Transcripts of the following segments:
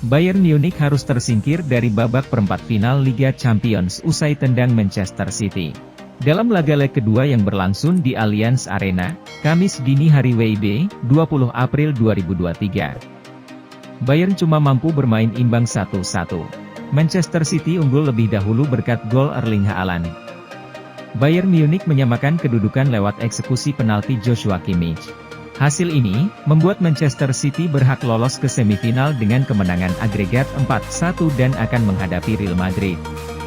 Bayern Munich harus tersingkir dari babak perempat final Liga Champions usai tendang Manchester City. Dalam laga leg kedua yang berlangsung di Allianz Arena, Kamis dini hari WIB, 20 April 2023. Bayern cuma mampu bermain imbang 1-1. Manchester City unggul lebih dahulu berkat gol Erling Haaland. Bayern Munich menyamakan kedudukan lewat eksekusi penalti Joshua Kimmich. Hasil ini, membuat Manchester City berhak lolos ke semifinal dengan kemenangan agregat 4-1 dan akan menghadapi Real Madrid.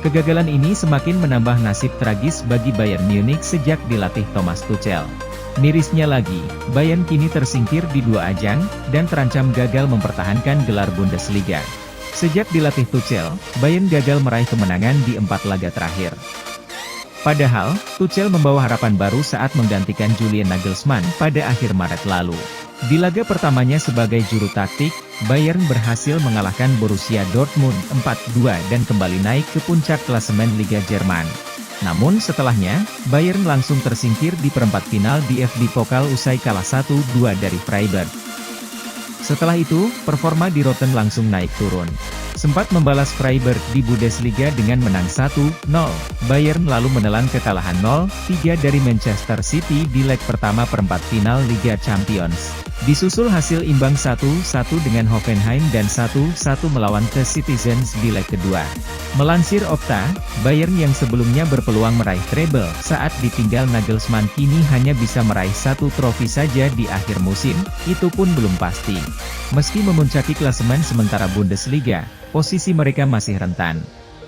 Kegagalan ini semakin menambah nasib tragis bagi Bayern Munich sejak dilatih Thomas Tuchel. Mirisnya lagi, Bayern kini tersingkir di dua ajang, dan terancam gagal mempertahankan gelar Bundesliga. Sejak dilatih Tuchel, Bayern gagal meraih kemenangan di 4 laga terakhir. Padahal, Tuchel membawa harapan baru saat menggantikan Julian Nagelsmann pada akhir Maret lalu. Di laga pertamanya sebagai juru taktik, Bayern berhasil mengalahkan Borussia Dortmund 4-2 dan kembali naik ke puncak klasemen Liga Jerman. Namun setelahnya, Bayern langsung tersingkir di perempat final DFB Pokal usai kalah 1-2 dari Freiburg. Setelah itu, performa di Rotten langsung naik turun. Sempat membalas Freiburg di Bundesliga dengan menang 1-0, Bayern lalu menelan kekalahan 0-3 dari Manchester City di leg pertama perempat final Liga Champions. Disusul hasil imbang 1-1 dengan Hoffenheim dan 1-1 melawan The Citizens di leg kedua. Melansir Opta, Bayern yang sebelumnya berpeluang meraih treble saat ditinggal Nagelsmann kini hanya bisa meraih 1 trofi saja di akhir musim, itu pun belum pasti. Meski memuncaki klasemen sementara Bundesliga, posisi mereka masih rentan.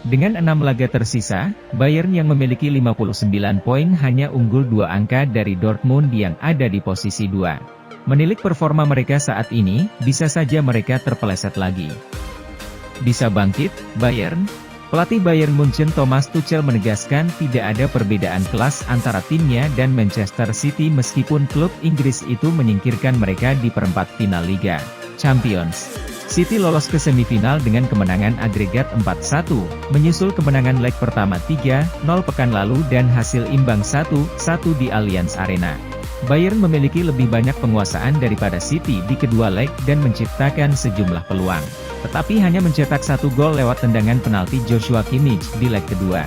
Dengan 6 laga tersisa, Bayern yang memiliki 59 poin hanya unggul 2 angka dari Dortmund yang ada di posisi 2. Menilik performa mereka saat ini, bisa saja mereka terpeleset lagi. Bisa bangkit, Bayern? Pelatih Bayern Munchen Thomas Tuchel menegaskan tidak ada perbedaan kelas antara timnya dan Manchester City meskipun klub Inggris itu menyingkirkan mereka di perempat final Liga Champions. City lolos ke semifinal dengan kemenangan agregat 4-1, menyusul kemenangan leg pertama 3-0 pekan lalu dan hasil imbang 1-1 di Allianz Arena. Bayern memiliki lebih banyak penguasaan daripada City di kedua leg dan menciptakan sejumlah peluang. Tetapi hanya mencetak 1 gol lewat tendangan penalti Joshua Kimmich di leg kedua.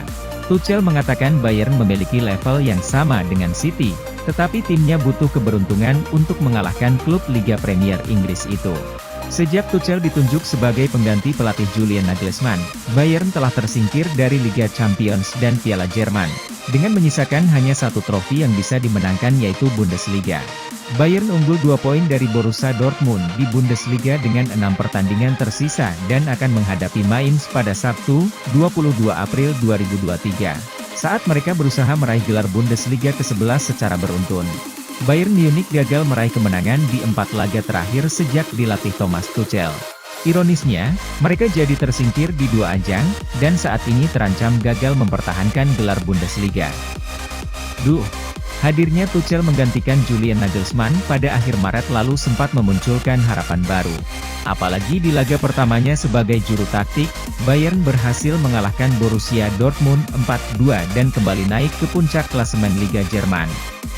Tuchel mengatakan Bayern memiliki level yang sama dengan City, tetapi timnya butuh keberuntungan untuk mengalahkan klub Liga Premier Inggris itu. Sejak Tuchel ditunjuk sebagai pengganti pelatih Julian Nagelsmann, Bayern telah tersingkir dari Liga Champions dan Piala Jerman, dengan menyisakan hanya 1 trofi yang bisa dimenangkan yaitu Bundesliga. Bayern unggul 2 poin dari Borussia Dortmund di Bundesliga dengan 6 pertandingan tersisa dan akan menghadapi Mainz pada Sabtu, 22 April 2023, saat mereka berusaha meraih gelar Bundesliga ke-11 secara beruntun. Bayern Munich gagal meraih kemenangan di 4 laga terakhir sejak dilatih Thomas Tuchel. Ironisnya, mereka jadi tersingkir di 2 ajang, dan saat ini terancam gagal mempertahankan gelar Bundesliga. Hadirnya Tuchel menggantikan Julian Nagelsmann pada akhir Maret lalu sempat memunculkan harapan baru. Apalagi di laga pertamanya sebagai juru taktik, Bayern berhasil mengalahkan Borussia Dortmund 4-2 dan kembali naik ke puncak klasemen Liga Jerman.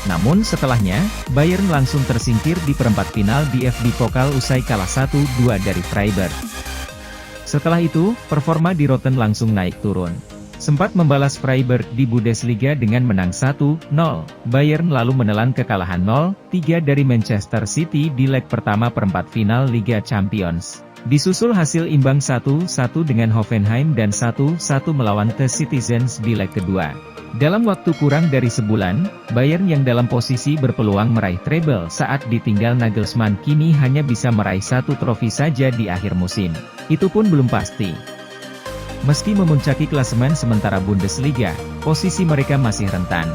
Namun setelahnya, Bayern langsung tersingkir di perempat final DFB Pokal usai kalah 1-2 dari Freiburg. Setelah itu, performa di Rotten langsung naik turun. Sempat membalas Freiburg di Bundesliga dengan menang 1-0, Bayern lalu menelan kekalahan 0-3 dari Manchester City di leg pertama perempat final Liga Champions. Disusul hasil imbang 1-1 dengan Hoffenheim dan 1-1 melawan The Citizens di leg kedua. Dalam waktu kurang dari sebulan, Bayern yang dalam posisi berpeluang meraih treble saat ditinggal Nagelsmann kini hanya bisa meraih 1 trofi saja di akhir musim. Itu pun belum pasti. Meski memuncaki klasemen sementara Bundesliga, posisi mereka masih rentan.